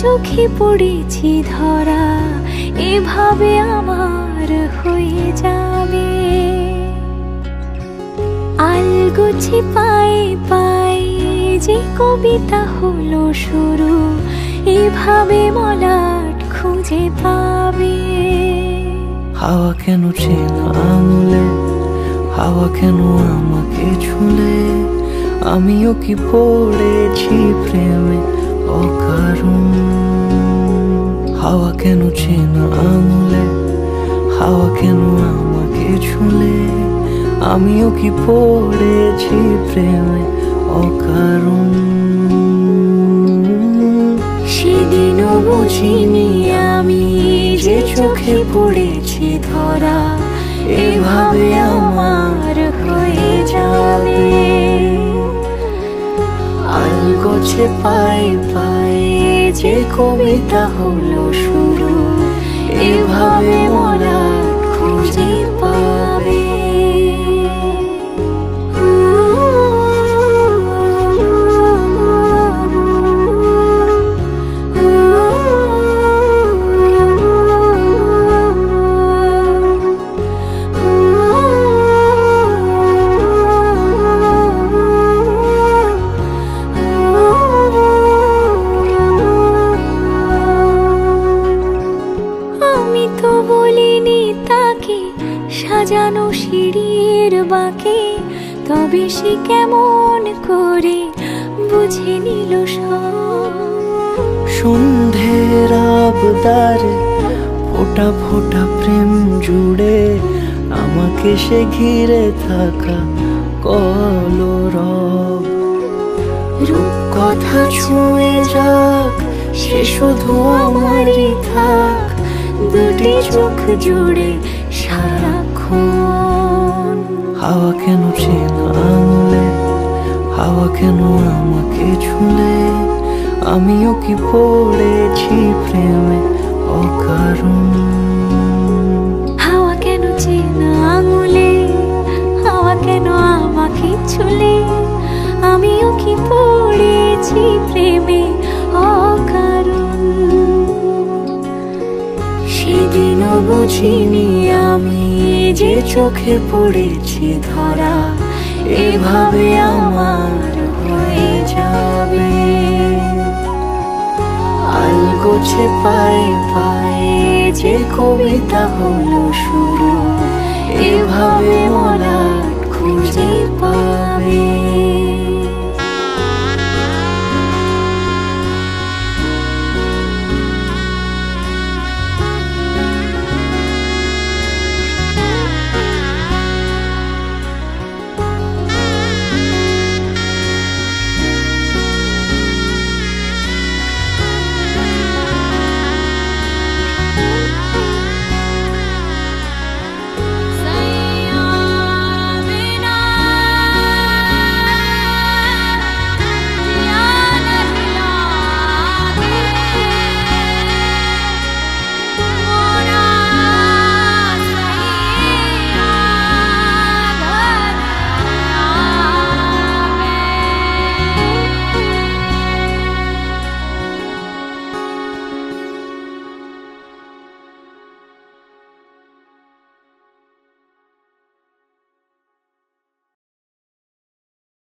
চোখে পড়েছি ধরা, এভাবে আমার হয়ে যাবে। আলগোছে পায়ে পায়ে যে কবিতা হলো শুরু, এভাবে মলাট খুঁজে পাবে। হাওয়া কেন চেনা আঙুলে, হাওয়া কেন আমাকে ছুলে, আমিও কি পড়েছি প্রেমে অকারণ। হাওয়া কেন চেনা আঙুলে, হাওয়া কেন আমাকে ছুলে, আমিও কি পড়েছি প্রেমে অকারণ। সেদিনও বুঝিনি আমি যে চোখে পড়েছি ধরা, এভাবে আমার হয়ে যাবে। আলগোছে পায়ে পায়ে যে কবিতা হলো শুরু, এভাবে মলাট খুঁজে পাবে। আমি তো বলিনি তাকে সাজানো সিঁড়ির বাঁকে, তবে সে কেমন করে বুঝে নিল সব। সন্ধ্যের আবদারে ফোটা ফোটা প্রেম জুড়ে, আমাকে সে ঘিরে থাকা কলরব। রূপকথা ছুঁয়ে যাক, সে শুধু আমারই থাক, দুটি চোখ জুড়ে সারাক্ষণ। হাওয়া কেন চেনা আঙুলে, হাওয়া কেন আমাকে ছুলে, আমিও কি পড়েছি প্রেমে অকারণ। হাওয়া কেন চেনা আঙুলে, হাওয়া কেন আমাকে ছুলে, আমিও কি পড়েছি প্রেমে অকারণ। সেদিনও বুঝিনি আমি যে চোখে পড়েছি ধরা, এভাবে আমার হয়ে যাবে। আলগোছে পায়ে পায়ে যে কবিতা হলো শুরু, এভাবে মলা